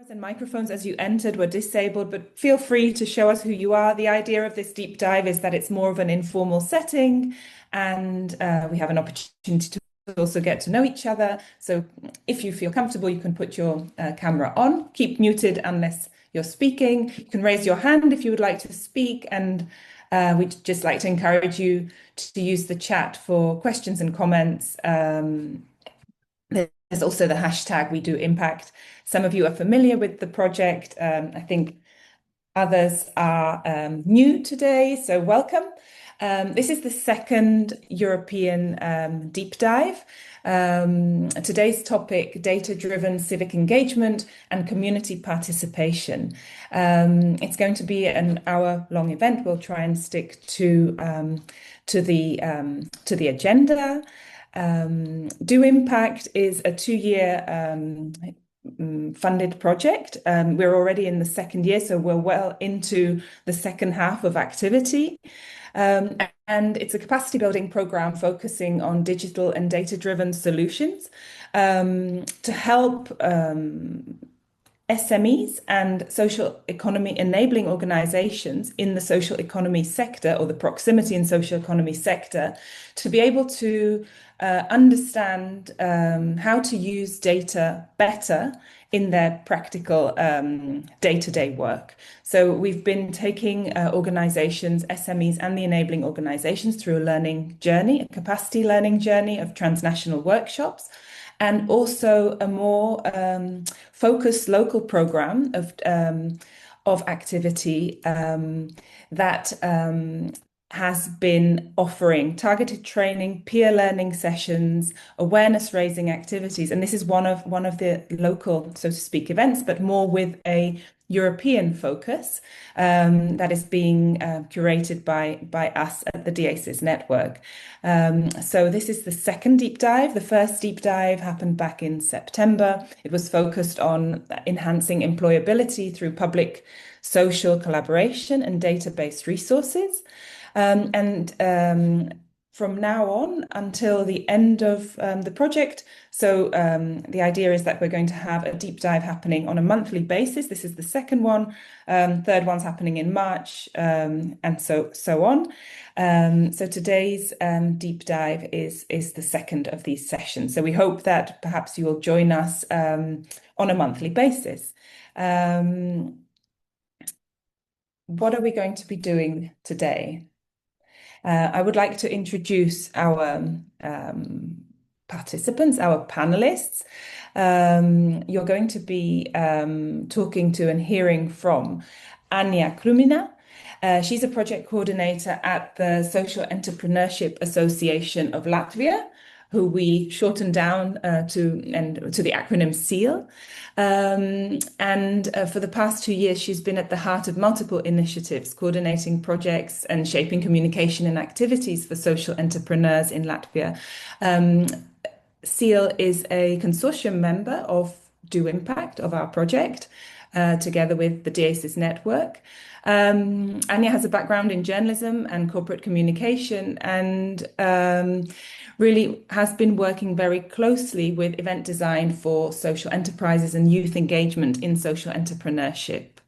cameras and microphones as you entered were disabled, but feel free to show us who you are. The idea of this deep dive is that it's more of an informal setting, and we have an opportunity to also get to know each other. So if you feel comfortable, you can put your camera on. Keep muted unless you're speaking. You can raise your hand if you would like to speak, and we'd just like to encourage you to use the chat for questions and comments. There's also the hashtag We Do Impact. Some of you are familiar with the project. I think others are new today, so welcome. This is the second European deep dive. Today's topic, data-driven civic engagement and community participation. It's going to be an hour-long event. We'll try and stick to the agenda. Do Impact is a 2-year funded project. We're already in the second year, so we're well into the second half of activity. And it's a capacity building program focusing on digital and data-driven solutions to help SMEs and social economy enabling organizations in the social economy sector, or the proximity and social economy sector, to be able to understand how to use data better in their practical day-to-day work. So we've been taking organizations, SMEs and the enabling organizations through a learning journey, a capacity learning journey of transnational workshops, and also a more focused local program of activity that has been offering targeted training, peer learning sessions, awareness raising activities. And this is one of the local, so to speak, events, but more with a European focus that is being curated by us at the DACES network. So this is the second deep dive. The first deep dive happened back in September. It was focused on enhancing employability through public social collaboration and data-based resources. From now on until the end of the project. So the idea is that we're going to have a deep dive happening on a monthly basis. This is the second one. Third one's happening in March, and so on. So today's deep dive is the second of these sessions. So we hope that perhaps you will join us on a monthly basis. What are we going to be doing today? I would like to introduce our participants, our panelists. You're going to be talking to and hearing from Annija Krūmiņa. She's a project coordinator at the Social Entrepreneurship Association of Latvia, who we shorten down to the acronym SEAL. For the past 2 years, she's been at the heart of multiple initiatives, coordinating projects and shaping communication and activities for social entrepreneurs in Latvia. SEAL is a consortium member of Do Impact, of our project, together with the DACES network. Annija has a background in journalism and corporate communication, and really has been working very closely with event design for social enterprises and youth engagement in social entrepreneurship.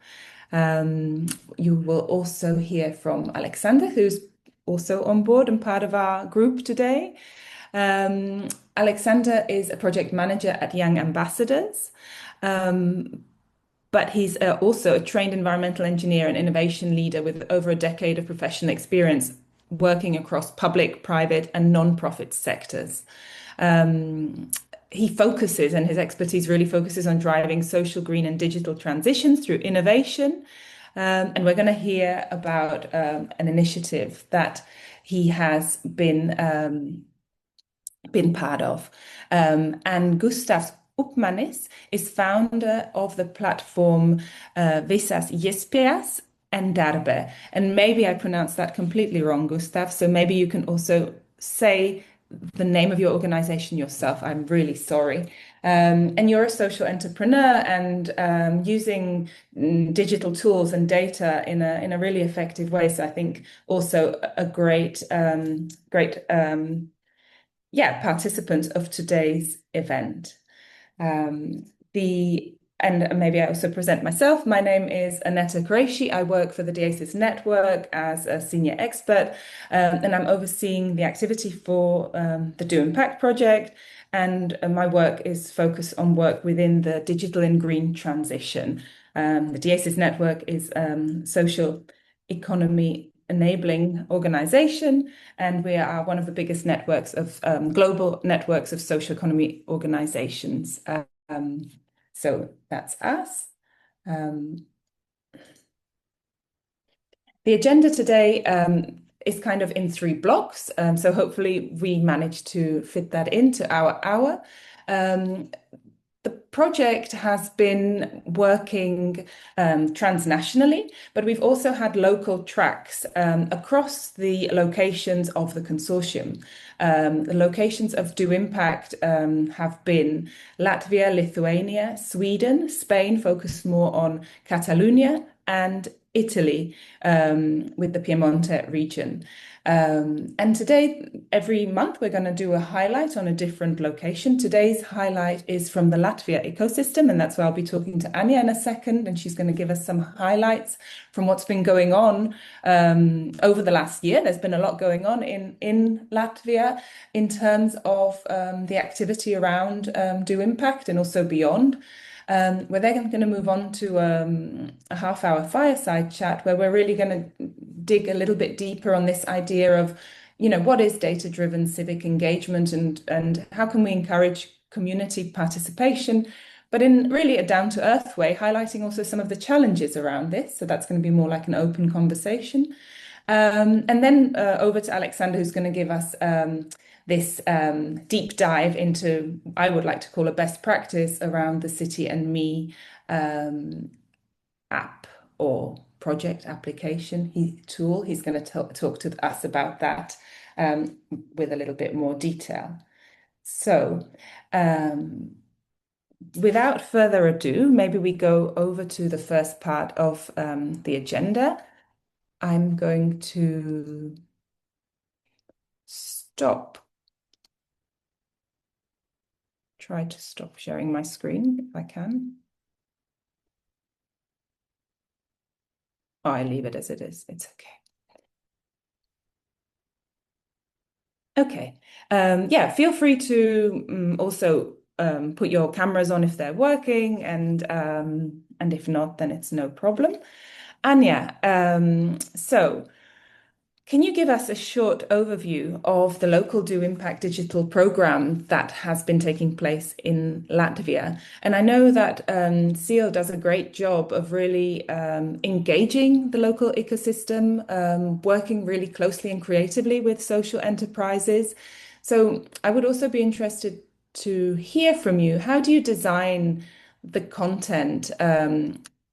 You will also hear from Aleksandar, who's also on board and part of our group today. Aleksandar is a project manager at Young Ambassadors, but he's also a trained environmental engineer and innovation leader with over a decade of professional experience working across public, private, and non-profit sectors. He focuses, and his expertise really focuses on driving social, green, and digital transitions through innovation. And we're going to hear about an initiative that he has been part of. And Gustavs Upmanis is founder of the platform Visas Iespējas and Darbe. And maybe I pronounced that completely wrong, Gustav. So maybe you can also say the name of your organization yourself. I'm really sorry. And you're a social entrepreneur, and using digital tools and data in a really effective way. So I think also a great participant of today's event. The And maybe I also present myself. My name is Annetta Qureshi. I work for the DIASIS network as a senior expert, and I'm overseeing the activity for the Do Impact project. And my work is focused on work within the digital and green transition. The DIASIS network is social economy enabling organization, and we are one of the biggest networks of global networks of social economy organizations. So that's us. The agenda today is kind of in 3 blocks. So hopefully we managed to fit that into our hour. The project has been working transnationally, but we've also had local tracks across the locations of the consortium. The locations of Do Impact have been Latvia, Lithuania, Sweden, Spain, focused more on Catalonia, and Italy with the Piemonte region. And today, every month, we're going to do a highlight on a different location. Today's highlight is from the Latvia ecosystem, and that's why I'll be talking to Annija in a second, and she's going to give us some highlights from what's been going on over the last year. There's been a lot going on in Latvia in terms of the activity around Do Impact and also beyond. We're then going to move on to a half-hour fireside chat where we're really going to dig a little bit deeper on this idea of, what is data-driven civic engagement and how can we encourage community participation, but in really a down-to-earth way, highlighting also some of the challenges around this. So that's going to be more like an open conversation. And then over to Aleksandar, who's going to give us this deep dive into, I would like to call a best practice around the City and Me app or project application tool. He's going to talk to us about that with a little bit more detail. So without further ado, maybe we go over to the first part of the agenda. I'm going to try to stop sharing my screen if I can. Oh, I leave it as it is. It's okay. Okay. Yeah, feel free to also put your cameras on if they're working, and if not, then it's no problem. Annija, so can you give us a short overview of the local Do Impact digital program that has been taking place in Latvia? And I know that SEAL does a great job of really engaging the local ecosystem, working really closely and creatively with social enterprises. So I would also be interested to hear from you. How do you design the content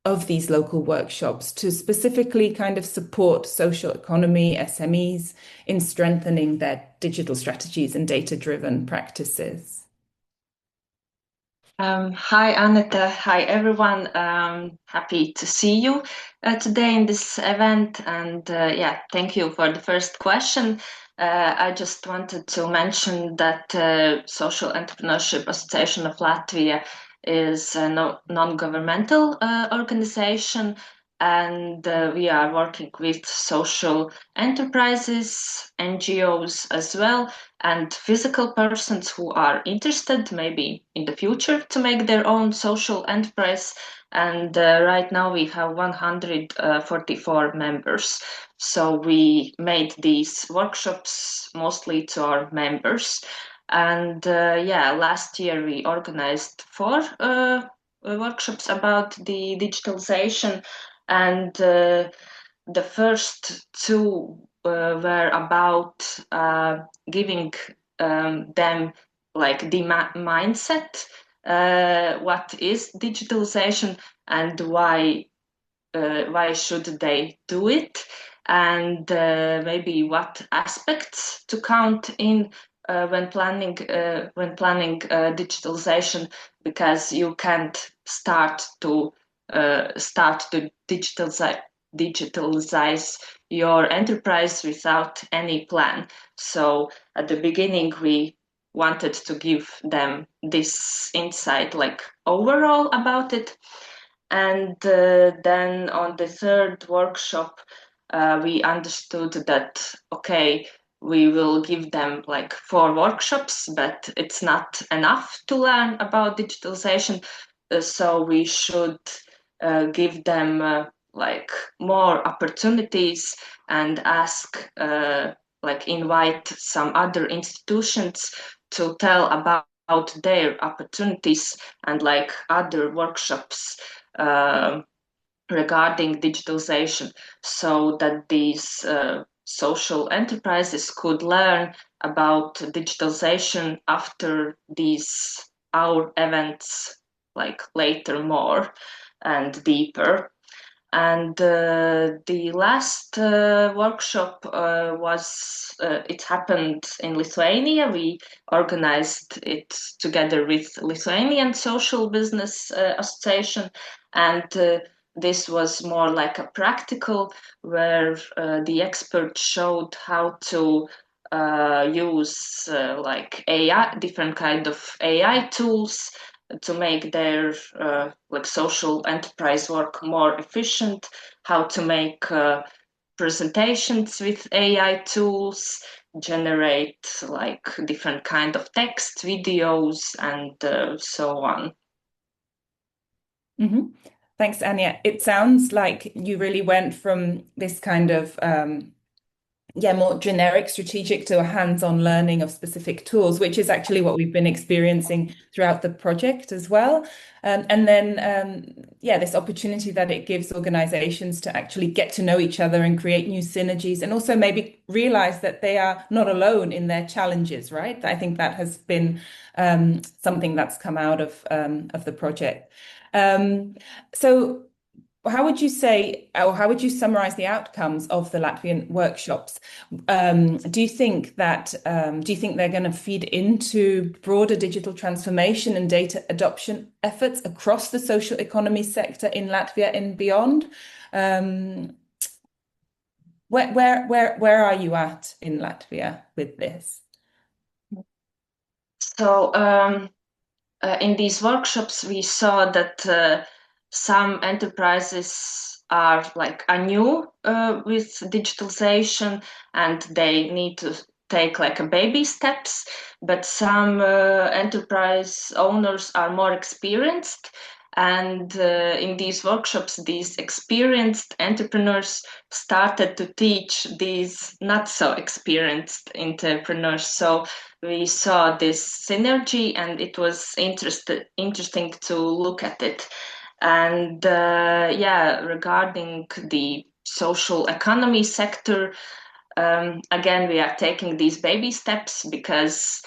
of these local workshops to specifically kind of support social economy SMEs in strengthening their digital strategies and data-driven practices? Hi, Annetta. Hi, everyone. Happy to see you today in this event. And yeah, thank you for the first question. I just wanted to mention that Social Entrepreneurship Association of Latvia is a non-governmental organization, and we are working with social enterprises, NGOs as well, and physical persons who are interested maybe in the future to make their own social enterprise. And right now we have 144 members. So we made these workshops mostly to our members. And yeah, last year we organized 4 workshops about the digitalization, and the first 2 were about giving them like the mindset, what is digitalization and why should they do it, and maybe what aspects to count in when planning digitalization, because you can't start to digitalize your enterprise without any plan. So at the beginning we wanted to give them this insight, like overall about it. And then on the third workshop, we understood that, okay, we will give them like 4 workshops, but it's not enough to learn about digitalization. So we should give them like more opportunities and ask, like invite some other institutions to tell about their opportunities and like other workshops regarding digitalization, so that these social enterprises could learn about digitalization after these our events, like later more and deeper. And the last workshop it happened in Lithuania. We organized it together with Lithuanian Social Business Association, and this was more like a practical, where the experts showed how to use like AI, different kind of AI tools to make their like social enterprise work more efficient, how to make presentations with AI tools, generate like different kind of text, videos, and so on. Mm-hmm. Thanks, Anya. It sounds like you really went from this kind of more generic strategic to a hands-on learning of specific tools, which is actually what we've been experiencing throughout the project as well. And then, this opportunity that it gives organizations to actually get to know each other and create new synergies, and also maybe realize that they are not alone in their challenges, right? I think that has been something that's come out of the project. So how would you say, or how would you summarize the outcomes of the Latvian workshops? Do you think they're going to feed into broader digital transformation and data adoption efforts across the social economy sector in Latvia and beyond? Where are you at in Latvia with this? So in these workshops, we saw that some enterprises are new with digitalization, and they need to take like a baby steps, but some enterprise owners are more experienced, and in these workshops these experienced entrepreneurs started to teach these not so experienced entrepreneurs. So we saw this synergy, and it was interesting to look at it. And regarding the social economy sector, again, we are taking these baby steps because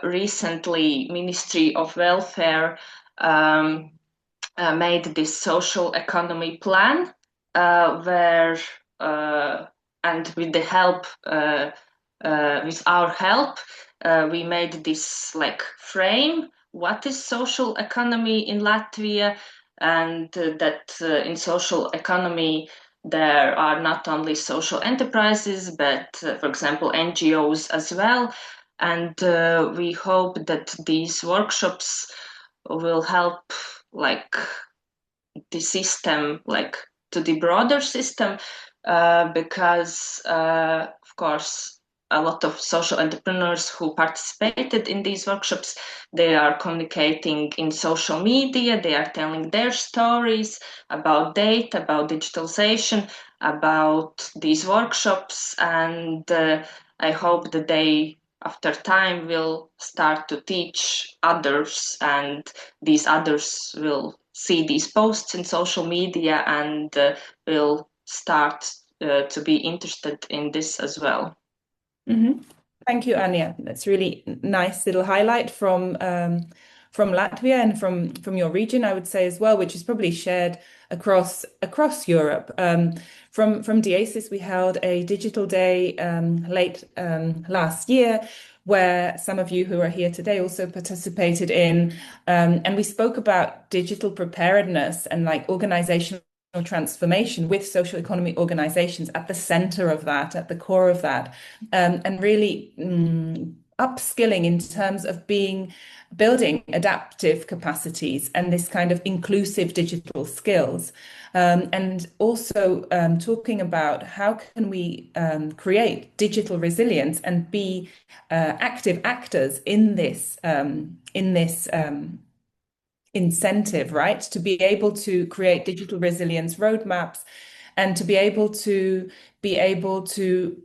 recently Ministry of Welfare made this social economy plan where and with the help with our help we made this like frame, what is social economy in Latvia, and that in social economy there are not only social enterprises, but for example NGOs as well. And we hope that these workshops will help like the system, like to the broader system, because of course a lot of social entrepreneurs who participated in these workshops, they are communicating in social media, they are telling their stories about data, about digitalization, about these workshops, and I hope that they after time will start to teach others, and these others will see these posts in social media and will start to be interested in this as well. Mm-hmm. Thank you, Anya. That's really nice little highlight from Latvia and from your region, I would say as well, which is probably shared across Europe. From DIASIS, we held a digital day late last year, where some of you who are here today also participated in, and we spoke about digital preparedness and like organizational transformation with social economy organizations at the center of that, at the core of that, and really upskilling in terms of building adaptive capacities and this kind of inclusive digital skills. And also talking about how can we create digital resilience and be active actors in this incentive, right? To be able to create digital resilience roadmaps and to be able to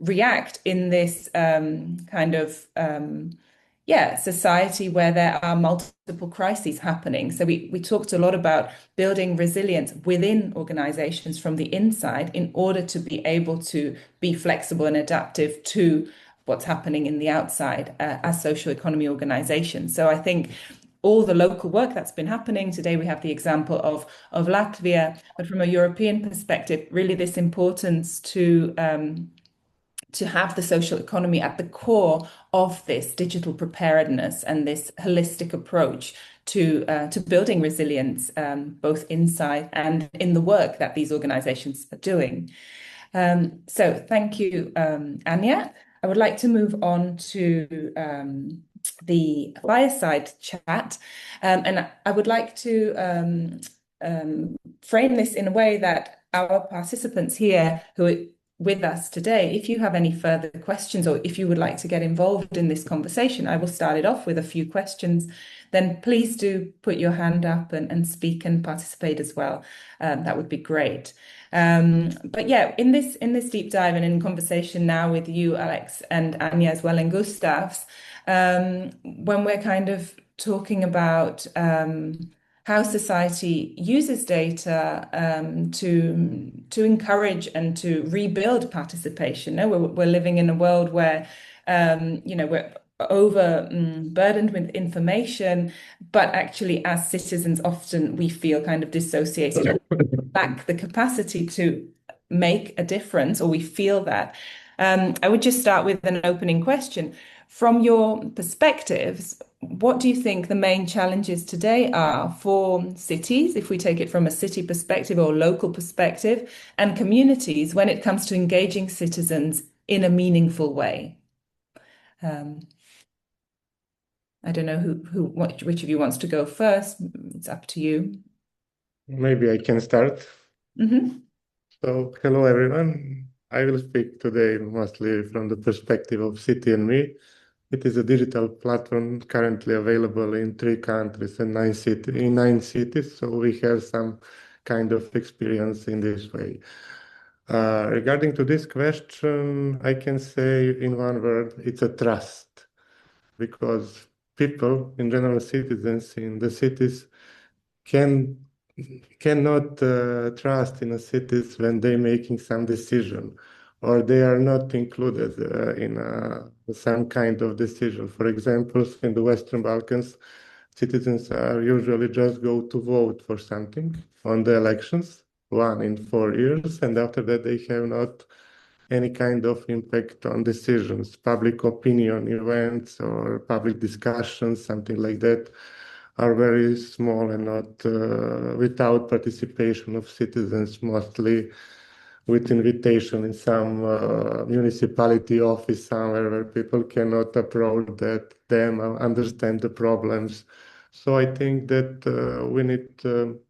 react in this kind of society where there are multiple crises happening. So we talked a lot about building resilience within organizations from the inside in order to be able to be flexible and adaptive to what's happening in the outside as social economy organizations. So I think all the local work that's been happening today, we have the example of Latvia, but from a European perspective, really this importance to have the social economy at the core of this digital preparedness and this holistic approach to building resilience, both inside and in the work that these organizations are doing. So thank you, Annija. I would like to move on to the fireside chat, and I would like to frame this in a way that our participants here who are with us today, if you have any further questions or if you would like to get involved in this conversation, I will start it off with a few questions. Then please do put your hand up and speak and participate as well. That would be great. But yeah, in this deep dive and in conversation now with you, Alex, and Annija as well, and Gustavs, when we're kind of talking about how society uses data to encourage and to rebuild participation. No, we're living in a world where we're overburdened with information, but actually as citizens often we feel kind of dissociated, lack the capacity to make a difference, or we feel that. I would just start with an opening question. From your perspectives, what do you think the main challenges today are for cities, if we take it from a city perspective or local perspective, and communities when it comes to engaging citizens in a meaningful way? I don't know which of you wants to go first. It's up to you. Maybe I can start. So, hello everyone. I will speak today mostly from the perspective of City and Me. It is a digital platform currently available in 3 countries and 9 cities. So we have some kind of experience in this way. Regarding to this question, I can say in one word, it's a trust, because people, in general, citizens in the cities cannot trust in the cities when they're making some decision, or they are not included in some kind of decision. For example, in the Western Balkans, citizens are usually just go to vote for something on the elections, 1 in 4 years, and after that they have not any kind of impact on decisions, public opinion events or public discussions, something like that, are very small and not without participation of citizens, mostly with invitation in some municipality office somewhere where people cannot approach them, understand the problems. So I think that we need to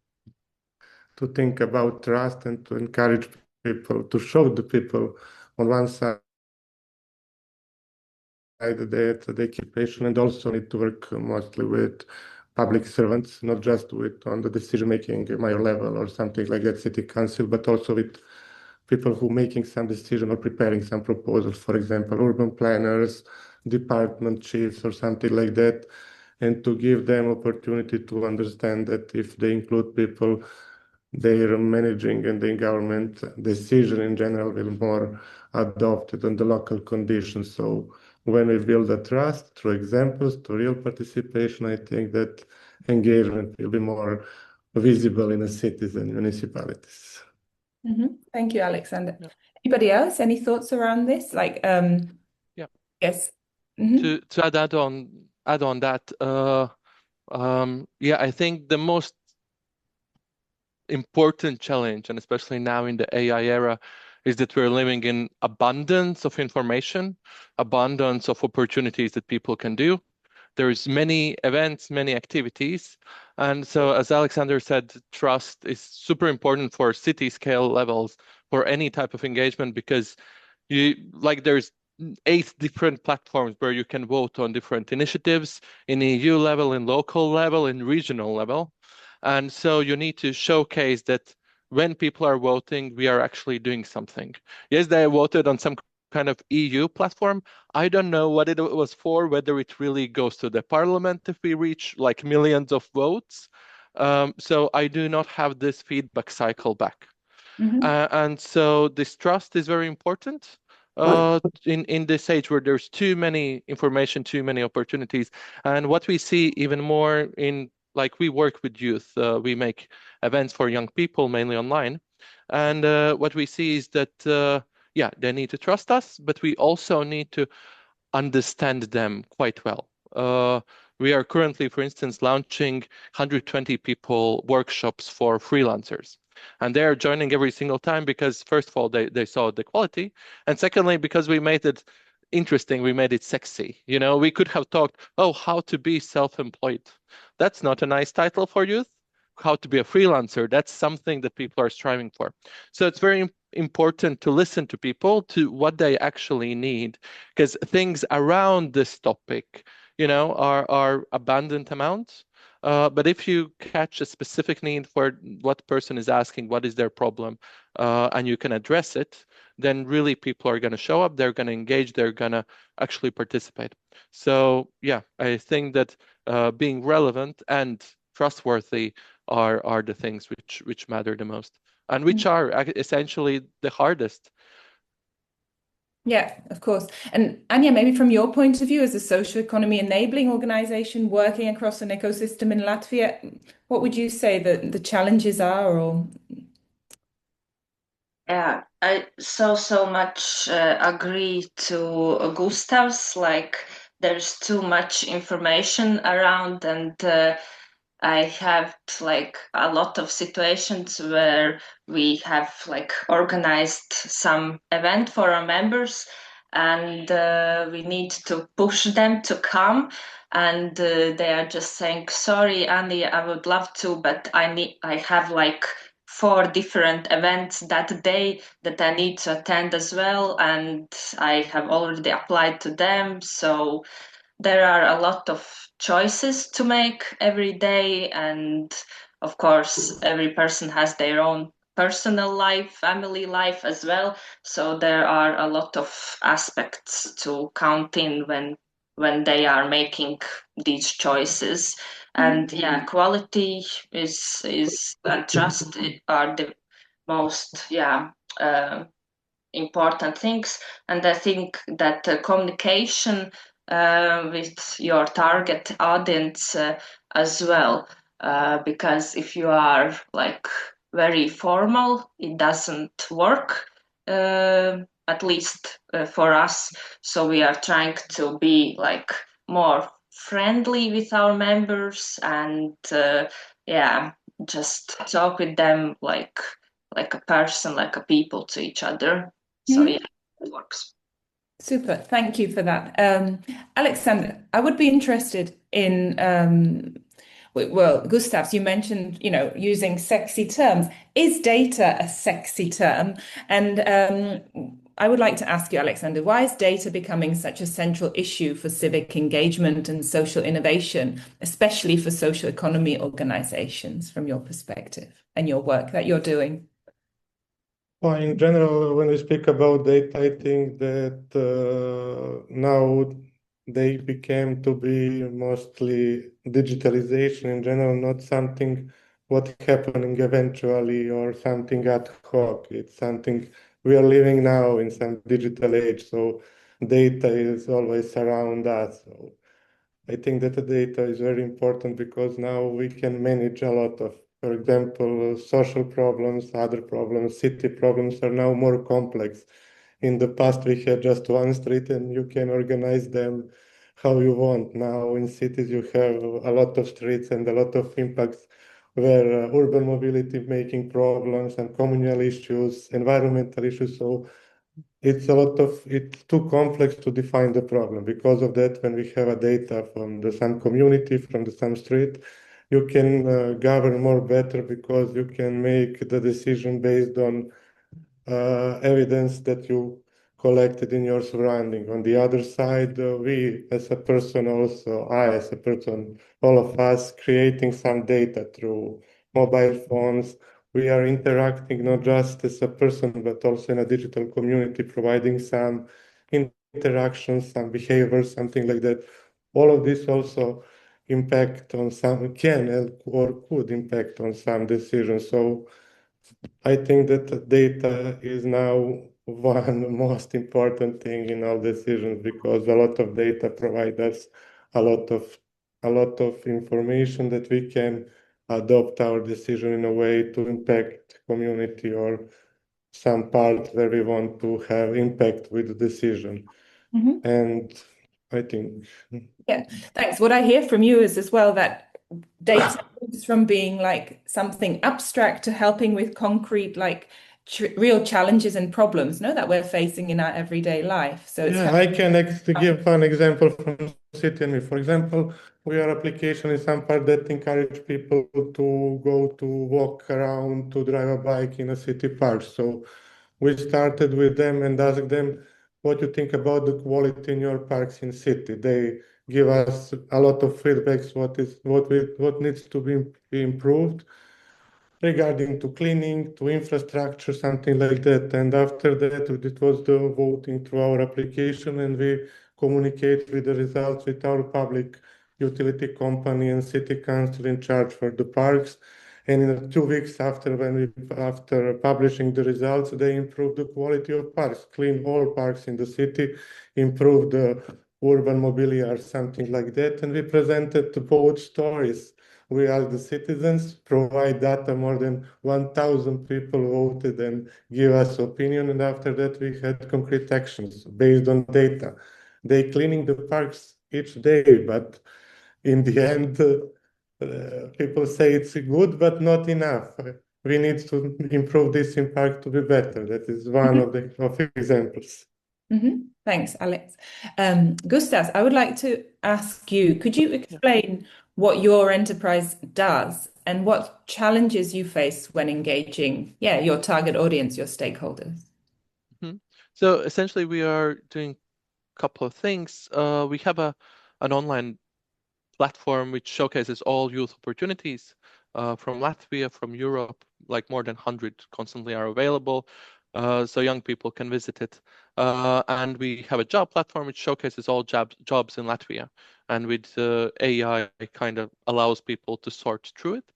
think about trust and to encourage people, to show the people on one side that the occupation, and also need to work mostly with public servants, not just on the decision-making mayor level or something like that, city council, but also with people who making some decision or preparing some proposals, for example, urban planners, department chiefs or something like that, and to give them opportunity to understand that if they include people, their managing and the government decision in general will more adopted on the local conditions. So when we build a trust through examples, to real participation, I think that engagement will be more visible in the cities and municipalities. Thank you, Aleksandar. Yeah. Anybody else? Any thoughts around this? Like, yes. To add on that, I think the most important challenge, and especially now in the AI era, is that we're living in abundance of information, abundance of opportunities that people can do. There's many events, many activities. And so, as Aleksandar said, trust is super important for city scale levels for any type of engagement, because there's 8 different platforms where you can vote on different initiatives in EU level, in local level, in regional level. And so you need to showcase that when people are voting, we are actually doing something. Yes, they voted on some kind of EU platform. I don't know what it was for, whether it really goes to the parliament if we reach like millions of votes. So I do not have this feedback cycle back. And so this trust is very important in this age where there's too many information, too many opportunities. And what we see even more in, like, we work with youth, we make events for young people, mainly online. And what we see is that, yeah, they need to trust us, but we also need to understand them quite well. We are currently, for instance, launching 120 people workshops for freelancers. And they are joining every single time because, first of all, they saw the quality. And secondly, because we made it interesting, we made it sexy. You know, we could have talked, oh, how to be self-employed. That's not a nice title for youth. How to be a freelancer, that's something that people are striving for. So it's very important to listen to people, to what they actually need, because things around this topic, you know, are abundant amounts. But if you catch a specific need for what person is asking, what is their problem, and you can address it, then really people are going to show up, they're going to engage, they're going to actually participate. So yeah, I think that being relevant and trustworthy are the things which matter the most, and which are essentially the hardest. Yeah, of course. And Annija, maybe from your point of view as a social economy enabling organization working across an ecosystem in Latvia, what would you say that the challenges are? Or yeah, I so much agree to Gustavs. Like, there's too much information around, and I have like a lot of situations where we have like organized some event for our members, and we need to push them to come, and they are just saying, sorry, Annie, I would love to, but I have like 4 different events that day that I need to attend as well, and I have already applied to them. So there are a lot of choices to make every day, and of course every person has their own personal life, family life as well, so there are a lot of aspects to count in when they are making these choices. And yeah, quality is and trust are the most important things. And I think that communication with your target audience as well, because if you are like very formal, it doesn't work, at least for us. So we are trying to be like more friendly with our members, and just talk with them like a person, like a people to each other. So yeah, it works. Super, thank you for that. Aleksandar, I would be interested in, well, Gustavs, you mentioned, you know, using sexy terms. Is data a sexy term? And I would like to ask you, Aleksandar, why is data becoming such a central issue for civic engagement and social innovation, especially for social economy organizations, from your perspective and your work that you're doing? Well, in general, when we speak about data, I think that now they became to be mostly digitalization in general, not something what happening eventually or something ad hoc. It's something we are living now in some digital age, so data is always around us. So I think that the data is very important because now we can manage a lot of, for example, social problems, other problems, city problems are now more complex. In the past, we had just one street and you can organize them how you want. Now in cities, you have a lot of streets and a lot of impacts where urban mobility making problems and communal issues, environmental issues. So it's too complex to define the problem. Because of that, when we have a data from some community, from some street, you can govern more better because you can make the decision based on evidence that you collected in your surrounding. On the other side, we as a person also, I as a person, all of us creating some data through mobile phones. We are interacting not just as a person, but also in a digital community, providing some interactions, some behavior, something like that. All of this also can help or could impact on some decisions. So I think that data is now one most important thing in all decisions because a lot of data provide us a lot of information that we can adopt our decision in a way to impact community or some part where we want to have impact with the decision. And I think Yeah, thanks. What I hear from you is as well that data moves from being like something abstract to helping with concrete, like real challenges and problems, no, that we're facing in our everyday life. So it's I can give an example from City and Me. For example, we are application in some part that encourage people to go to walk around, to drive a bike in a city park. So we started with them and asked them what you think about the quality in your parks in city. They give us a lot of feedbacks, what needs to be improved regarding to cleaning, to infrastructure, something like that. And after that, it was the voting through our application, and we communicate with the results with our public utility company and city council in charge for the parks. And in 2 weeks after publishing the results, they improved the quality of parks, clean all parks in the city, improved the urban mobility or something like that. And we presented both stories. We asked the citizens, provide data, more than 1,000 people voted and give us opinion. And after that, we had concrete actions based on data. They cleaning the parks each day, but in the end, people say it's good, but not enough. We need to improve this in park to be better. That is one of the examples. Thanks, Alex. Gustavs, I would like to ask you, could you explain what your enterprise does and what challenges you face when engaging, your target audience, your stakeholders? So essentially, we are doing a couple of things. We have an online platform which showcases all youth opportunities from Latvia, from Europe, like more than 100 constantly are available. So young people can visit it. And we have a job platform which showcases all jobs in Latvia. And with AI, it kind of allows people to sort through it.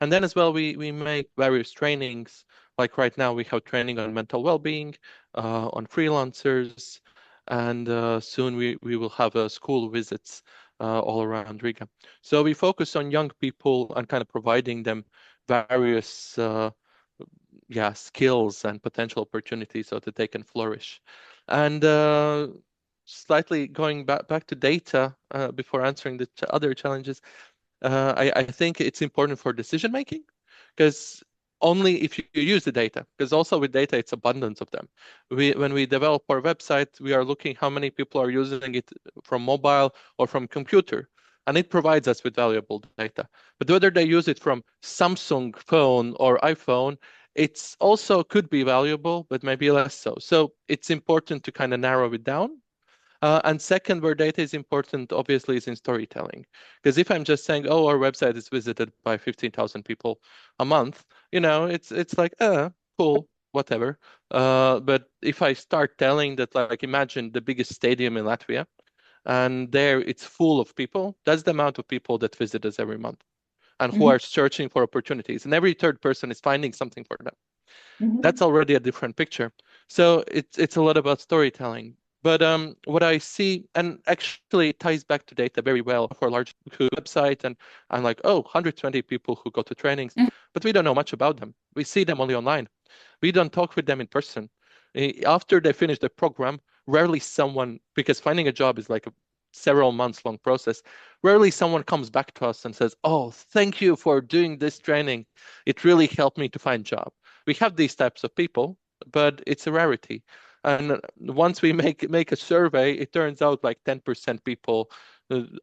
And then as well, we make various trainings. Like right now, we have training on mental well-being, on freelancers, and soon we will have school visits all around Riga. So we focus on young people and kind of providing them various skills and potential opportunities so that they can flourish. And slightly going back to data before answering the other challenges, I think it's important for decision making, because only if you use the data, because also with data, it's abundance of them. When we develop our website, we are looking how many people are using it from mobile or from computer, and it provides us with valuable data. But whether they use it from Samsung phone or iPhone, it's also could be valuable, but maybe less so. So it's important to kind of narrow it down. And second, where data is important, obviously, is in storytelling. Because if I'm just saying, oh, our website is visited by 15,000 people a month, it's like, cool, whatever. But if I start telling that, like, imagine the biggest stadium in Latvia, and there it's full of people, that's the amount of people that visit us every month and who are searching for opportunities. And every third person is finding something for them. That's already a different picture. So it's a lot about storytelling. But what I see, and actually it ties back to data very well for a large website, and I'm like, 120 people who go to trainings, but we don't know much about them. We see them only online. We don't talk with them in person. After they finish the program, rarely someone, because finding a job is like several months long process. Rarely someone comes back to us and says, oh, thank you for doing this training. It really helped me to find a job. We have these types of people, but it's a rarity. And once we make a survey, it turns out like 10% people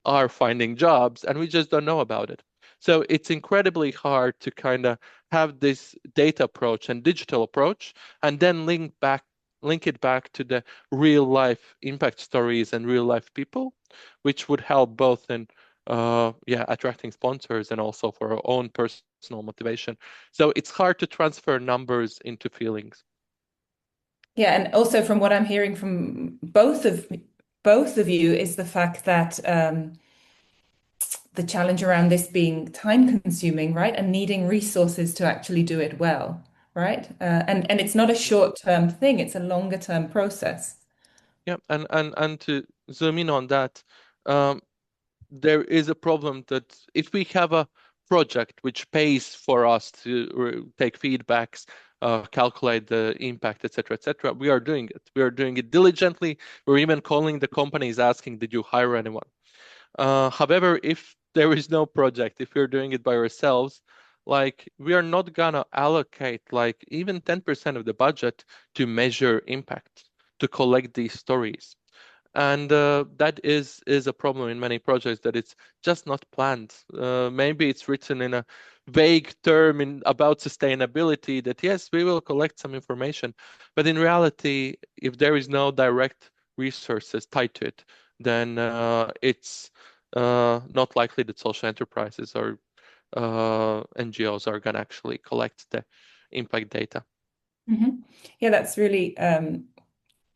are finding jobs, and we just don't know about it. So it's incredibly hard to kind of have this data approach and digital approach, and then link it back to the real life impact stories and real life people, which would help both in attracting sponsors and also for our own personal motivation. So it's hard to transfer numbers into feelings. Yeah, and also from what I'm hearing from both of you is the fact that the challenge around this being time consuming, right? And needing resources to actually do it well, right? And it's not a short-term thing, it's a longer term process. Yeah, and to zoom in on that, there is a problem that if we have a project which pays for us to take feedbacks, calculate the impact, etc., we are doing it. We are doing it diligently. We're even calling the companies asking, did you hire anyone? However, if there is no project, if we're doing it by ourselves, like we are not gonna allocate like even 10% of the budget to measure impact, to collect these stories. And that is a problem in many projects, that it's just not planned. Maybe it's written in a vague term about sustainability that yes, we will collect some information, but in reality, if there is no direct resources tied to it, then it's not likely that social enterprises or NGOs are going to actually collect the impact data. Mm-hmm. Yeah, that's really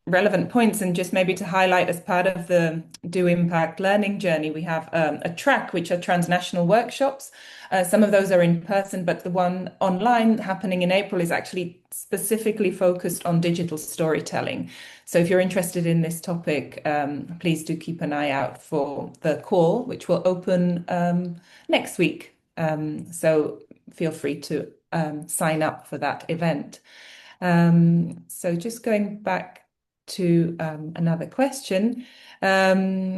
relevant points. And just maybe to highlight, as part of the Do Impact learning journey, we have a track, which are transnational workshops. Some of those are in person, but the one online happening in April is actually specifically focused on digital storytelling. So if you're interested in this topic, please do keep an eye out for the call, which will open next week. So feel free to sign up for that event. So just going back to another question. How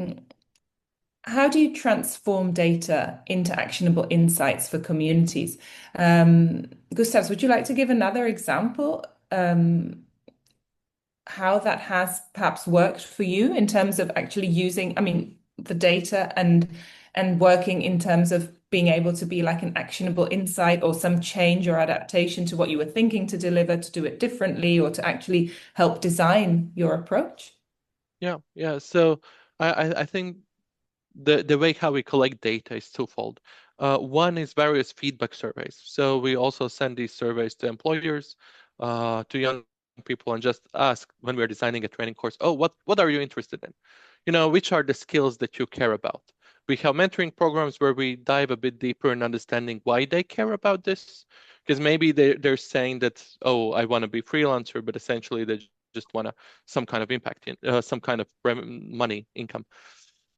do you transform data into actionable insights for communities? Gustavs, would you like to give another example how that has perhaps worked for you in terms of actually using, the data and working in terms of being able to be like an actionable insight or some change or adaptation to what you were thinking to deliver, to do it differently, or to actually help design your approach? Yeah. So I think the way how we collect data is twofold. One is various feedback surveys. So we also send these surveys to employers, to young people, and just ask when we're designing a training course, oh, what are you interested in? Which are the skills that you care about? We have mentoring programs where we dive a bit deeper in understanding why they care about this, because maybe they're saying that, oh, I want to be freelancer, but essentially they just want some kind of impact, some kind of money income.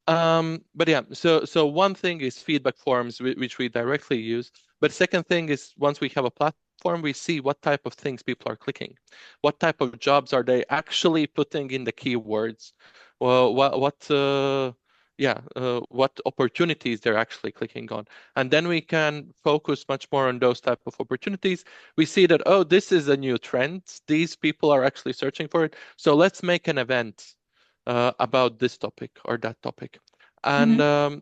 But yeah, so one thing is feedback forms, which we directly use. But second thing is, once we have a platform, we see what type of things people are clicking. What type of jobs are they actually putting in the keywords? Well, what opportunities they're actually clicking on. And then we can focus much more on those type of opportunities. We see that, oh, this is a new trend. These people are actually searching for it. So let's make an event about this topic or that topic. And I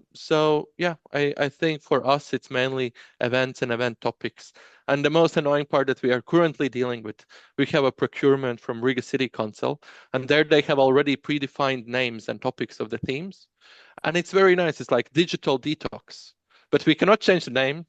think for us, it's mainly events and event topics. And the most annoying part that we are currently dealing with, we have a procurement from Riga City Council, and there they have already predefined names and topics of the themes. And it's very nice. It's like digital detox, but we cannot change the name.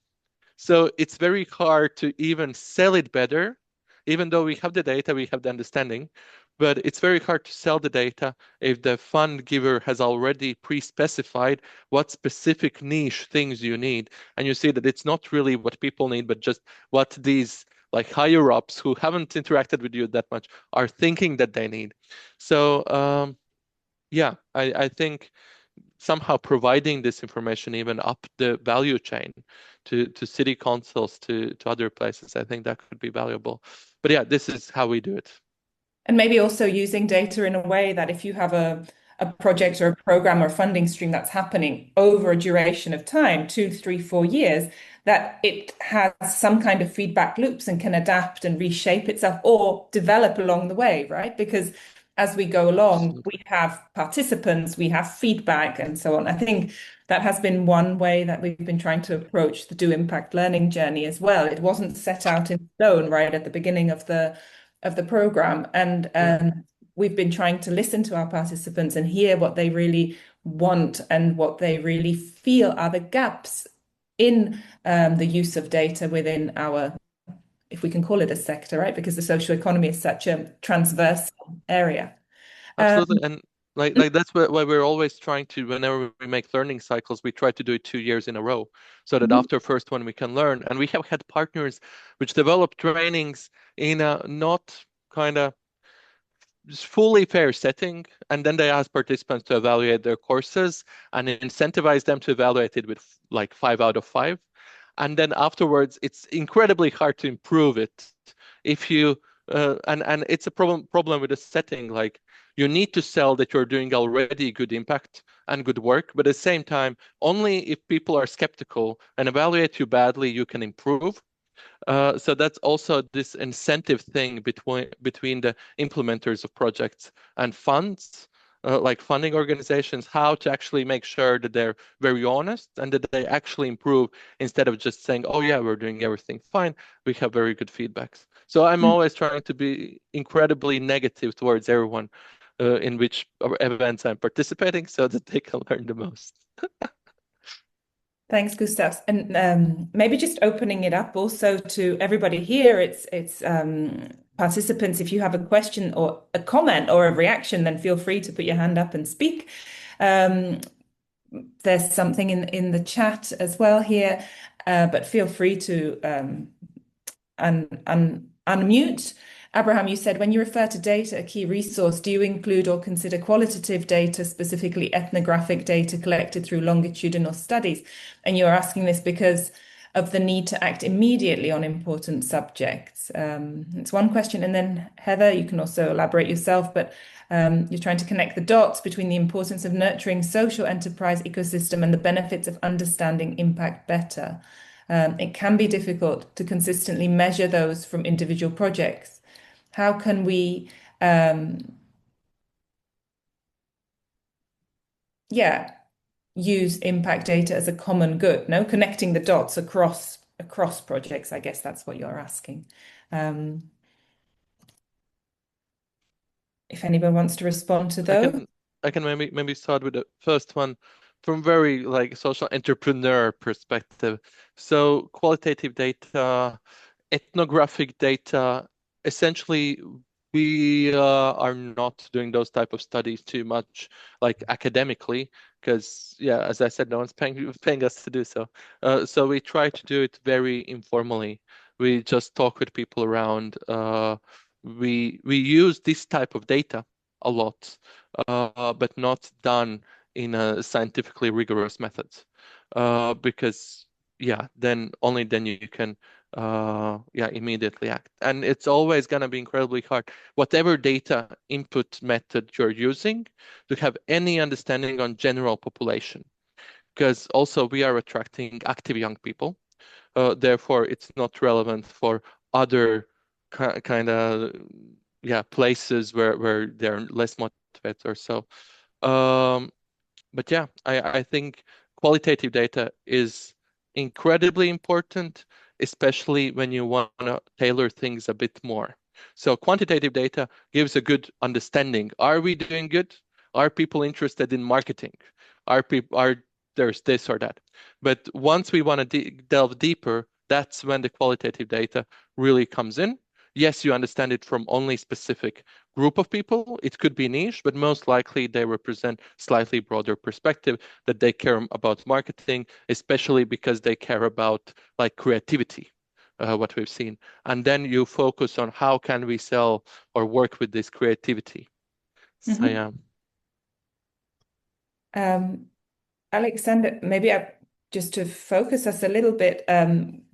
So it's very hard to even sell it better, even though we have the data, we have the understanding. But it's very hard to sell the data if the fund giver has already pre-specified what specific niche things you need. And you see that it's not really what people need, but just what these like higher ups who haven't interacted with you that much are thinking that they need. So I think somehow providing this information even up the value chain to city councils, to other places, I think that could be valuable. But yeah, this is how we do it. And maybe also using data in a way that if you have a a project or a program or a funding stream that's happening over a duration of time, 2, 3, 4 years, that it has some kind of feedback loops and can adapt and reshape itself or develop along the way, right? Because as we go along, we have participants, we have feedback, and so on. I think that has been one way that we've been trying to approach the Do Impact learning journey as well. It wasn't set out in stone right at the beginning of the program, and we've been trying to listen to our participants and hear what they really want and what they really feel are the gaps in the use of data within our, if we can call it a sector, right? Because the social economy is such a transversal area. Absolutely. And like that's why we're always trying to, whenever we make learning cycles, we try to do it 2 years in a row so that after first one we can learn. And we have had partners which develop trainings in a not kind of fully fair setting, and then they ask participants to evaluate their courses and incentivize them to evaluate it with like 5 out of 5. And then afterwards, it's incredibly hard to improve it if you and it's a problem with the setting. Like, you need to sell that you're doing already good impact and good work, but at the same time, only if people are skeptical and evaluate you badly, you can improve. So that's also this incentive thing between the implementers of projects and funds, like funding organizations, how to actually make sure that they're very honest and that they actually improve instead of just saying, oh yeah, we're doing everything fine, we have very good feedbacks. So I'm always trying to be incredibly negative towards everyone in which events I'm participating so that they can learn the most. Thanks, Gustavs. And maybe just opening it up also to everybody here, it's participants, if you have a question or a comment or a reaction, then feel free to put your hand up and speak. There's something in the chat as well here, but feel free to unmute. Abraham, you said, when you refer to data, a key resource, do you include or consider qualitative data, specifically ethnographic data collected through longitudinal studies? And you're asking this because of the need to act immediately on important subjects. It's one question. And then Heather, you can also elaborate yourself, but you're trying to connect the dots between the importance of nurturing social enterprise ecosystem and the benefits of understanding impact better. It can be difficult to consistently measure those from individual projects. How can we, use impact data as a common good? No, connecting the dots across projects. I guess that's what you're asking. If anyone wants to respond to those, I can maybe start with the first one from very like social entrepreneur perspective. So qualitative data, ethnographic data. Essentially, we are not doing those type of studies too much, like academically, because yeah, as I said, no one's paying us to do so. So we try to do it very informally. We just talk with people around. We use this type of data a lot, but not done in a scientifically rigorous method, because yeah, then you can immediately act. And it's always going to be incredibly hard, whatever data input method you're using, to have any understanding on general population, because also we are attracting active young people. Therefore, it's not relevant for other kind of places where they're less motivated or so. But yeah, I think qualitative data is incredibly important, especially when you want to tailor things a bit more. So quantitative data gives a good understanding. Are we doing good? Are people interested in marketing? Are there's this or that? But once we want to delve deeper, that's when the qualitative data really comes in. Yes, you understand it from only specific group of people. It could be niche, but most likely they represent slightly broader perspective, that they care about marketing, especially because they care about like creativity, what we've seen. And then you focus on how can we sell or work with this creativity. So yeah. Aleksandar, maybe just to focus us a little bit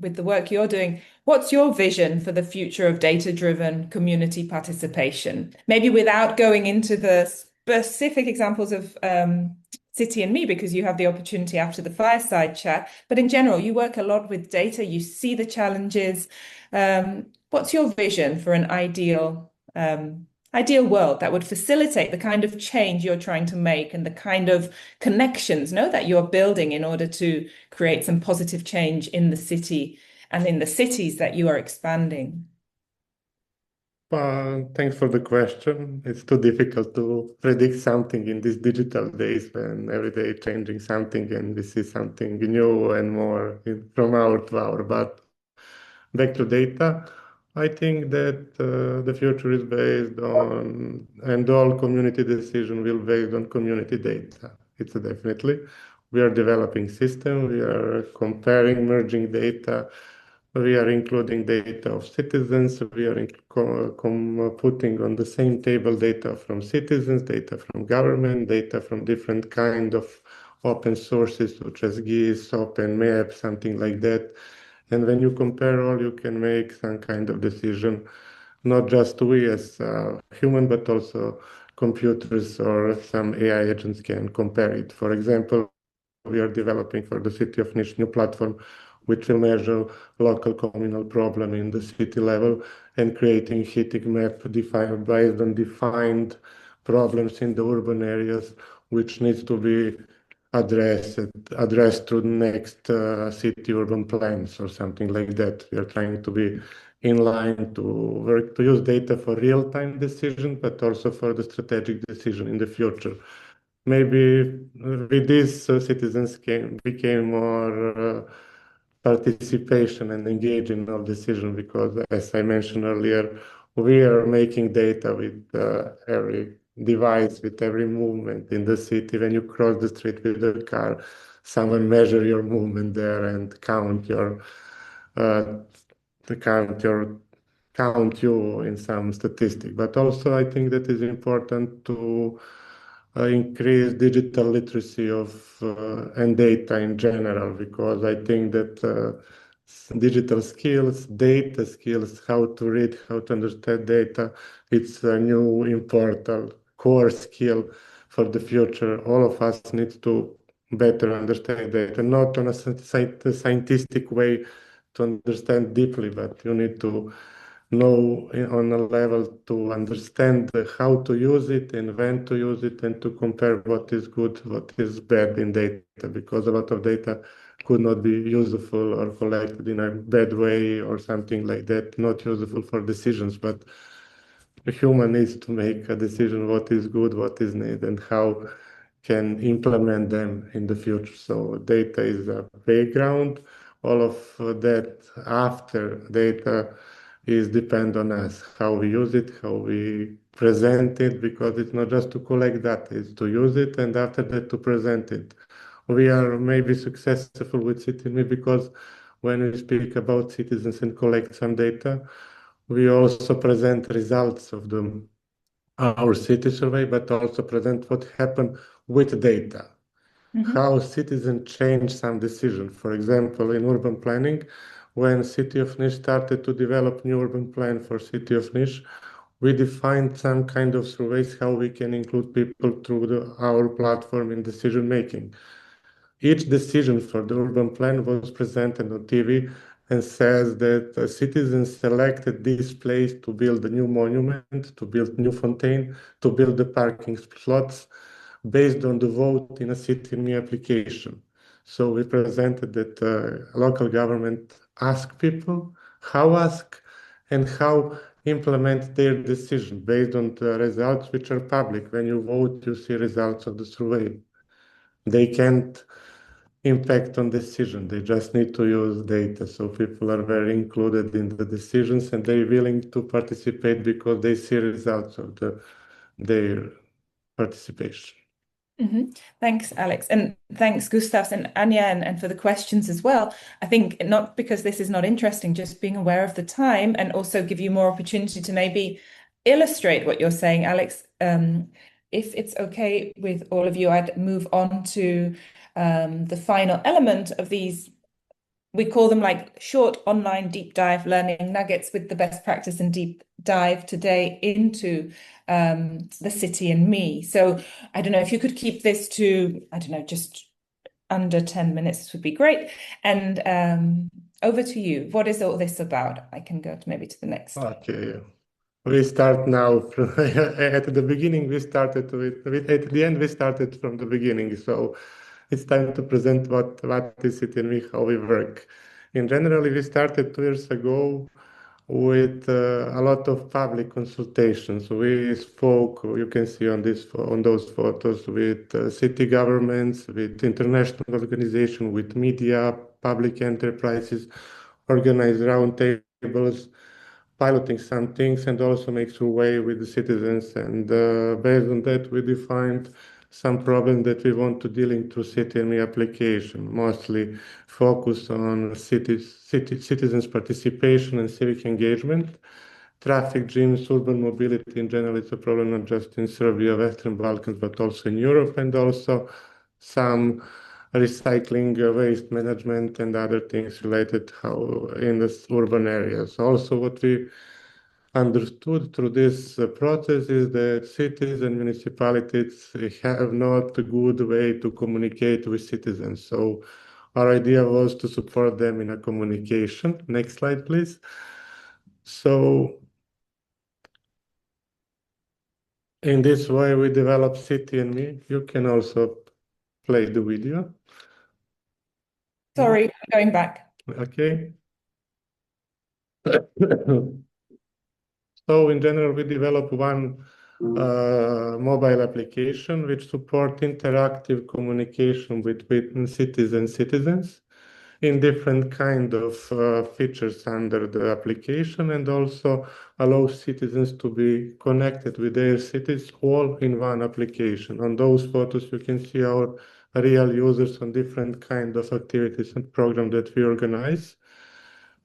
with the work you're doing, what's your vision for the future of data-driven community participation? Maybe without going into the specific examples of City and me because you have the opportunity after the fireside chat. But in general, you work a lot with data, you see the challenges. What's your vision for an ideal world that would facilitate the kind of change you're trying to make and the kind of connections, that you're building in order to create some positive change in the city and in the cities that you are expanding? Thanks for the question. It's too difficult to predict something in these digital days when every day changing something and we see something new and more from hour to hour. But back to data, I think that the future is based on, and all community decision will be based on community data. It's definitely. We are developing system, we are comparing, merging data, we are including data of citizens, we are putting on the same table data from citizens, data from government, data from different kind of open sources such as GIS, Open Map, something like that. And when you compare all, you can make some kind of decision, not just we as human, but also computers or some AI agents can compare it. For example, we are developing for the city of Niš new platform, which will measure local communal problem in the city level and creating heating map defined based on defined problems in the urban areas, which needs to be addressed through the next city urban plans or something like that. We are trying to be in line to work to use data for real-time decision, but also for the strategic decision in the future. Maybe with this, citizens became more participation and engage in our decision because, as I mentioned earlier, we are making data with every device, with every movement in the city. When you cross the street with the car, someone measure your movement there and count you in some statistic. But also, I think that is important to increase digital literacy of and data in general, because I think that digital skills, data skills, how to read, how to understand data, it's a new important core skill for the future. All of us need to better understand data, not on a scientific way to understand deeply, but you need to know on a level to understand how to use it and when to use it and to compare what is good, what is bad in data, because a lot of data could not be useful or collected in a bad way or something like that, not useful for decisions, but a human needs to make a decision what is good, what is needed, and how can implement them in the future. So data is a playground. All of that after data is depend on us, how we use it, how we present it, because it's not just to collect data, it's to use it and after that to present it. We are maybe successful with Citimi because when we speak about citizens and collect some data, we also present results of our city survey, but also present what happened with data. How citizens change some decision. For example, in urban planning, when City of Niš started to develop new urban plan for City of Niš, we defined some kind of surveys how we can include people through our platform in decision making. Each decision for the urban plan was presented on TV and says that citizens selected this place to build a new monument, to build new fountain, to build the parking slots, based on the vote in a city application. So we presented that local government ask people how ask and how implement their decision based on the results which are public. When you vote, you see results of the survey. They can't impact on decision. They just need to use data. So people are very included in the decisions and they're willing to participate because they see results of their participation. Thanks, Alex. And thanks, Gustavs and Annija, and for the questions as well. I think not because this is not interesting, just being aware of the time and also give you more opportunity to maybe illustrate what you're saying, Alex. If it's okay with all of you, I'd move on to the final element of these we call them like short online deep dive learning nuggets with the best practice and deep dive today into the city and me. So I don't know if you could keep this to, I don't know, just under 10 minutes would be great. And over to you. What is all this about? I can go maybe to the next. Okay. We start now from at the beginning. We started at the end. We started from the beginning. So it's time to present what is it and how we work. In general, we started 2 years ago with a lot of public consultations. We spoke, you can see on those photos, with city governments, with international organizations, with media, public enterprises, organized roundtables, piloting some things, and also make survey with the citizens. And based on that, we defined some problems that we want to deal into city and me application, mostly focus on citizens' participation and civic engagement. Traffic jams, urban mobility in general is a problem not just in Serbia, Western Balkans, but also in Europe, and also some recycling, waste management, and other things related how in the urban areas. Also, what we understood through this process is that cities and municipalities have not a good way to communicate with citizens. So our idea was to support them in a communication. Next slide, please. So in this way, we develop City and Me. You can also play the video. Sorry, going back. Okay. So in general, we develop one mobile application which support interactive communication between cities and citizens in different kind of features under the application, and also allow citizens to be connected with their cities all in one application. On those photos, you can see our real users on different kind of activities and programs that we organize.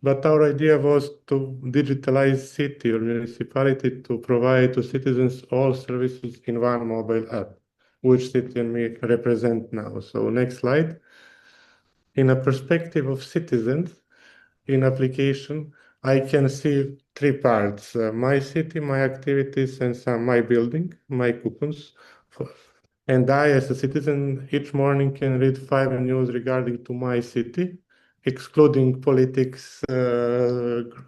But our idea was to digitalize city or municipality to provide to citizens all services in one mobile app, which City and Me represent now. So next slide. In a perspective of citizens in application, I can see 3 parts: my city, my activities, and my building, my coupons. And I, as a citizen, each morning can read 5 news regarding to my city, excluding politics,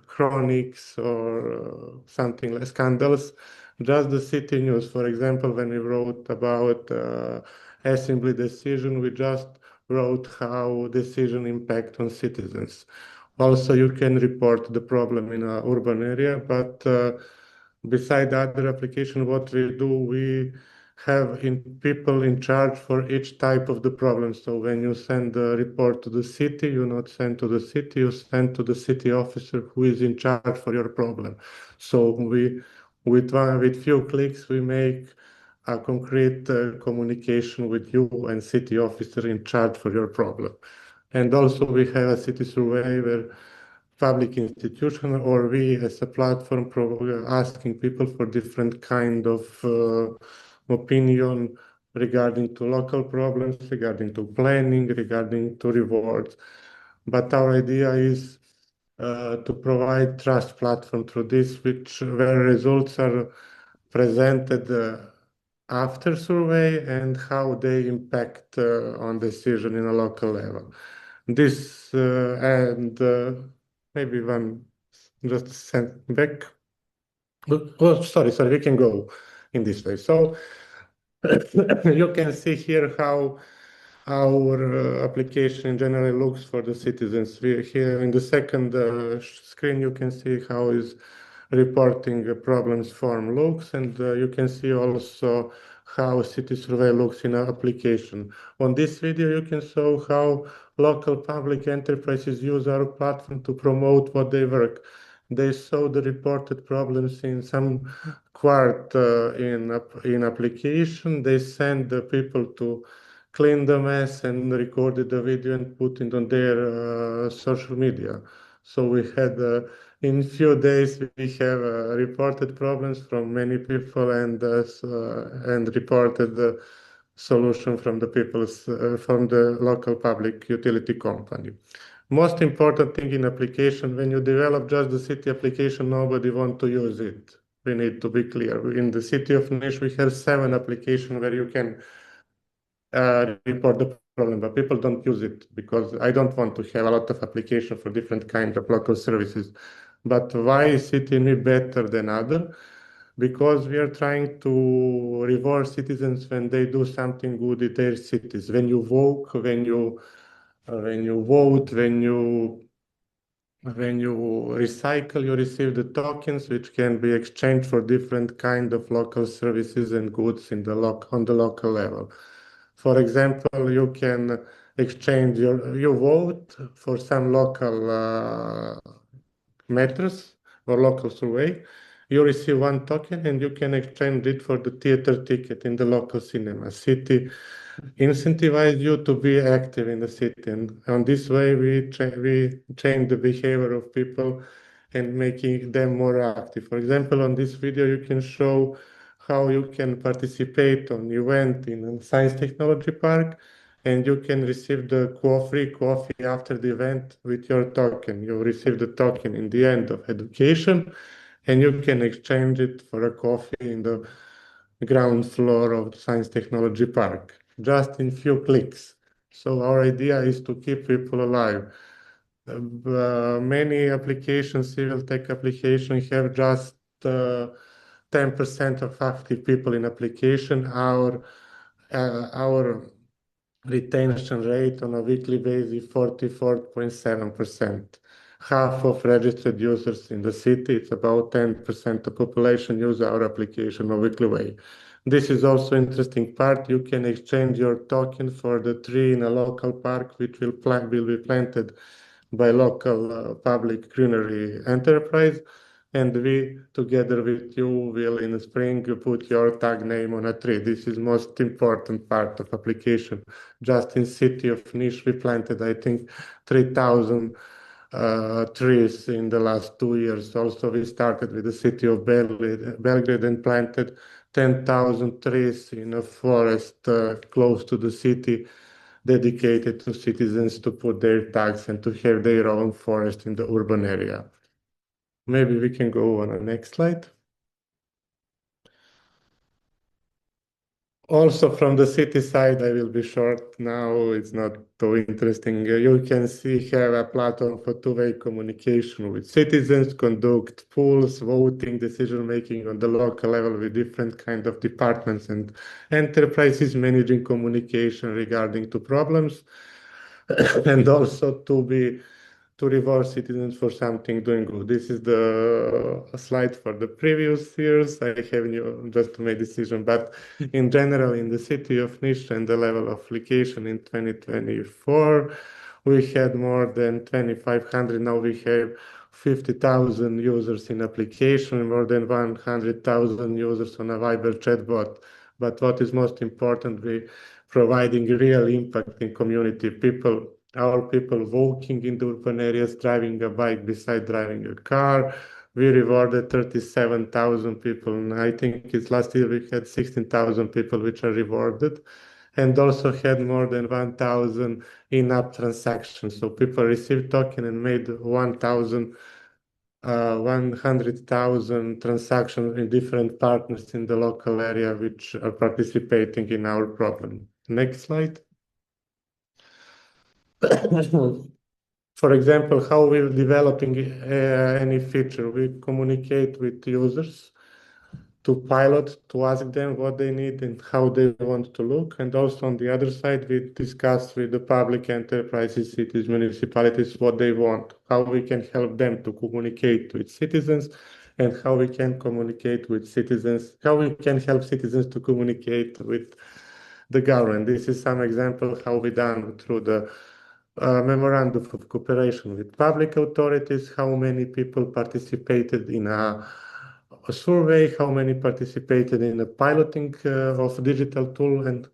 chronics, or something like scandals. Just the city news. For example, when we wrote about assembly decision, we just wrote how decision impact on citizens. Also, you can report the problem in an urban area, but beside other application, what we do, we have people in charge for each type of the problem. So when you send a report to the city, you not send to the city, you send to the city officer who is in charge for your problem. So with few clicks, we make a concrete communication with you and city officer in charge for your problem. And also we have a city survey where public institution or we as a platform asking people for different kind of opinion regarding to local problems, regarding to planning, regarding to rewards. But our idea is to provide trust platform through this, where results are presented after survey and how they impact on decision in a local level. This and maybe one just send back. Oh, sorry, we can go in this way. So you can see here how our application in general looks for the citizens. We here in the second screen, you can see how is reporting problems form looks, and you can see also how city survey looks in our application. On this video, you can show how local public enterprises use our platform to promote what they work. They saw the reported problems in some quart in application. They send the people to clean the mess and recorded the video and put it on their social media. So we had in few days we have reported problems from many people and reported the solution from the people's from the local public utility company. most important thing in application, when you develop just the city application, nobody want to use it. We need to be clear. In the city of Niš, we have 7 applications where you can report the problem, but people don't use it because I don't want to have a lot of application for different kinds of local services. But why is city better than other? Because we are trying to reward citizens when they do something good in their cities. When you vote, when you vote, when you recycle, you receive the tokens which can be exchanged for different kind of local services and goods on the local level. For example, you can exchange you vote for some local matters or local survey. You receive 1 token and you can exchange it for the theater ticket in the local cinema. City incentivize you to be active in the city, and on this way we change the behavior of people and making them more active. For example, on this video you can show how you can participate on event in a science technology park, and you can receive the free coffee after the event with your token. You receive the token in the end of education, and you can exchange it for a coffee in the ground floor of the science technology park, just in few clicks. So our idea is to keep people alive. Many applications, civil tech applications, have just 10% of active people in application. Our retention rate on a weekly basis is 44.7%. Half of registered users in the city, it's about 10% of population use our application on a weekly way. This is also interesting part. You can exchange your token for the tree in a local park, which will be planted by local public greenery enterprise. And we, together with you, will in the spring put your tag name on a tree. This is most important part of application. Just in city of Niš, we planted, I think, 3,000 trees in the last 2 years. Also, we started with the city of Belgrade and planted 10,000 trees in a forest close to the city, dedicated to citizens to put their tags and to have their own forest in the urban area. Maybe we can go on the next slide. Also from the city side, I will be short now, it's not too interesting. You can see have a platform for two-way communication with citizens, conduct polls, voting, decision-making on the local level with different kind of departments and enterprises, managing communication regarding to problems, and also to reward citizens for something doing good. This is the slide for the previous years. I have just made decision, but in general, in the city of Niš and the level of application in 2024, we had more than 2,500. Now we have 50,000 users in application, more than 100,000 users on a Viber chatbot. But what is most important, we providing real impact in community. Our people walking in the urban areas, driving a bike beside driving a car. We rewarded 37,000 people. And I think it's last year we had 16,000 people which are rewarded, and also had more than 1,000 in-app transactions. So people received token and made 100,000 transactions in different partners in the local area which are participating in our program. Next slide. For example, how we're developing any feature. We communicate with users to pilot, to ask them what they need and how they want to look. And also on the other side, we discuss with the public enterprises, cities, municipalities, what they want, how we can help them to communicate with citizens, and how we can communicate with citizens, how we can help citizens to communicate with the government. This is some example how we done through the memorandum of cooperation with public authorities, how many people participated in a survey, how many participated in the piloting of digital tool, and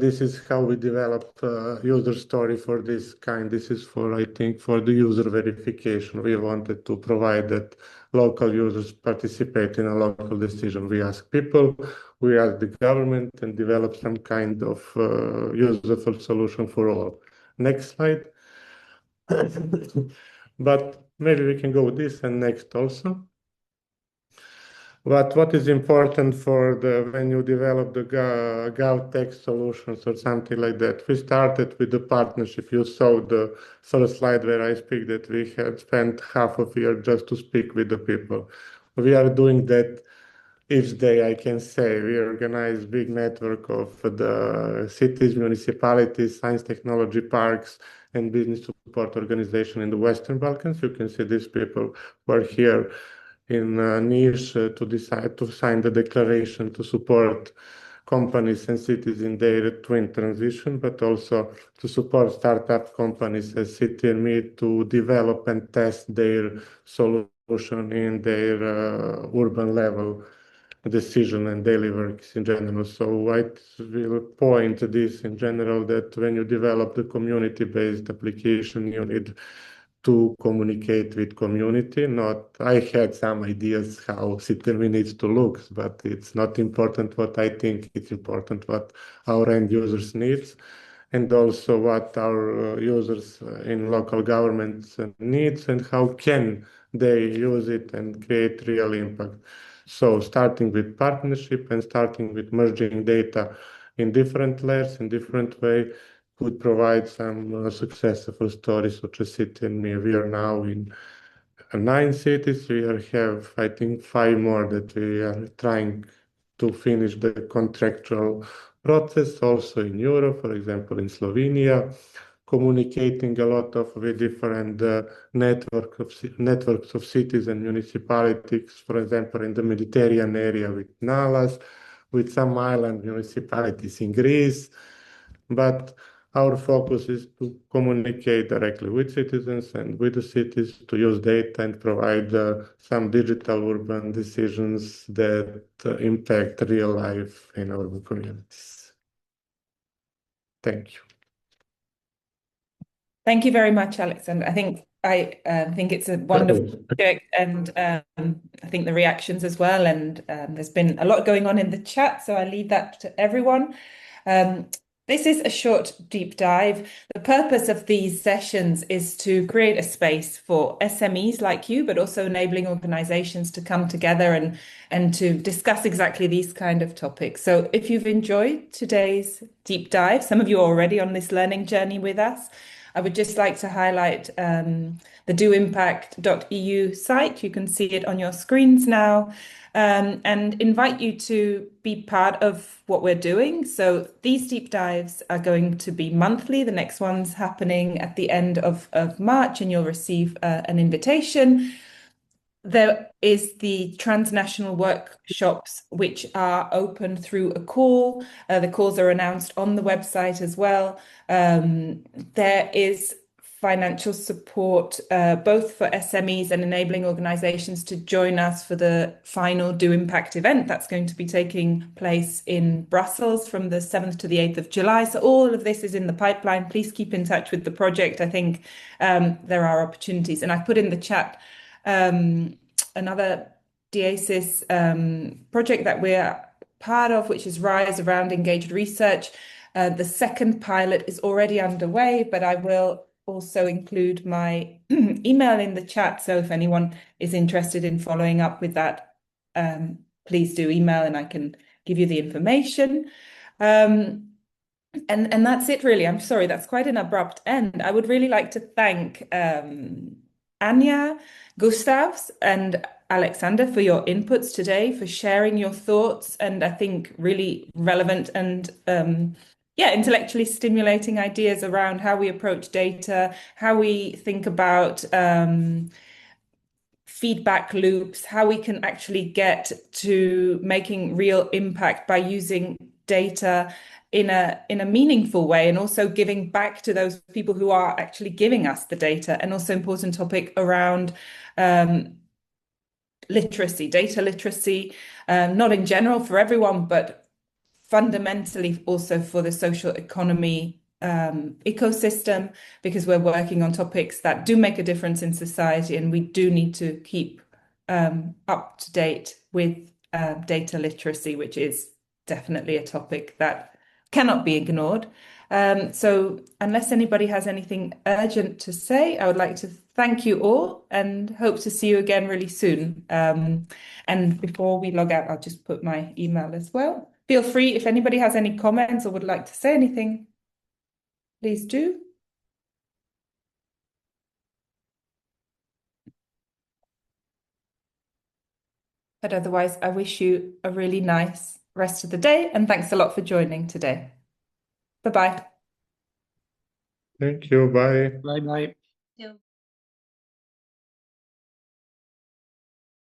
this is how we develop user story for this kind. This is for, I think, for the user verification. We wanted to provide that local users participate in a local decision. We ask people, we ask the government, and develop some kind of useful solution for all. Next slide. But maybe we can go with this and next also. But what is important for when you develop the GovTech solutions or something like that? We started with the partnership. You saw the first slide where I speak that we had spent half of a year just to speak with the people. We are doing that each day, I can say. We organize big network of the cities, municipalities, science technology parks, and business support organization in the Western Balkans. You can see these people who are here in niche to decide to sign the declaration to support companies and cities in their twin transition, but also to support startup companies as City and Me to develop and test their solution in their urban level decision and daily works in general. So I will point to this in general that when you develop the community-based application, you need to communicate with community. I had some ideas how City needs to look, but it's not important what I think. It's important what our end users needs, and also what our users in local governments needs, and how can they use it and create real impact. So starting with partnership and starting with merging data in different layers, in different way, could provide some successful stories such as City and Me. We are now in 9 cities. We have, I think, 5 more that we are trying to finish the contractual process. Also in Europe, for example, in Slovenia, communicating a lot with different networks of cities and municipalities, for example, in the Mediterranean area with NALAS, with some island municipalities in Greece. But our focus is to communicate directly with citizens and with the cities to use data and provide some digital urban decisions that impact real life in urban communities. Thank you. Thank you very much, Aleksandar. I think it's a wonderful project, and I think the reactions as well. And there's been a lot going on in the chat, so I leave that to everyone. This is a short deep dive. The purpose of these sessions is to create a space for SMEs like you, but also enabling organizations to come together and to discuss exactly these kind of topics. So if you've enjoyed today's deep dive, some of you are already on this learning journey with us, I would just like to highlight the doimpact.eu site. You can see it on your screens now, and invite you to be part of what we're doing. So these deep dives are going to be monthly. The next one's happening at the end of March, and you'll receive an invitation. There is the transnational workshops, which are open through a call. The calls are announced on the website as well. There is financial support, both for SMEs and enabling organizations to join us for the final Do Impact event. That's going to be taking place in Brussels from the 7th to the 8th of July. So all of this is in the pipeline. Please keep in touch with the project. I think there are opportunities. And I put in the chat another DIASIS project that we're part of, which is RISE around engaged research. The second pilot is already underway, but I will also include my email in the chat. So if anyone is interested in following up with that, please do email and I can give you the information. And that's it really. I'm sorry, that's quite an abrupt end. I would really like to thank Annija, Gustavs, and Aleksandar for your inputs today, for sharing your thoughts, and I think really relevant and intellectually stimulating ideas around how we approach data, how we think about feedback loops, how we can actually get to making real impact by using data in a meaningful way, and also giving back to those people who are actually giving us the data. And also important topic around literacy, data literacy, not in general for everyone, but fundamentally also for the social economy ecosystem, because we're working on topics that do make a difference in society, and we do need to keep up to date with data literacy, which is definitely a topic that cannot be ignored. So unless anybody has anything urgent to say, I would like to thank you all and hope to see you again really soon. And before we log out, I'll just put my email as well. Feel free, if anybody has any comments or would like to say anything, please do. But otherwise, I wish you a really nice rest of the day, and thanks a lot for joining today. Bye-bye. Thank you. Bye. Bye bye. You.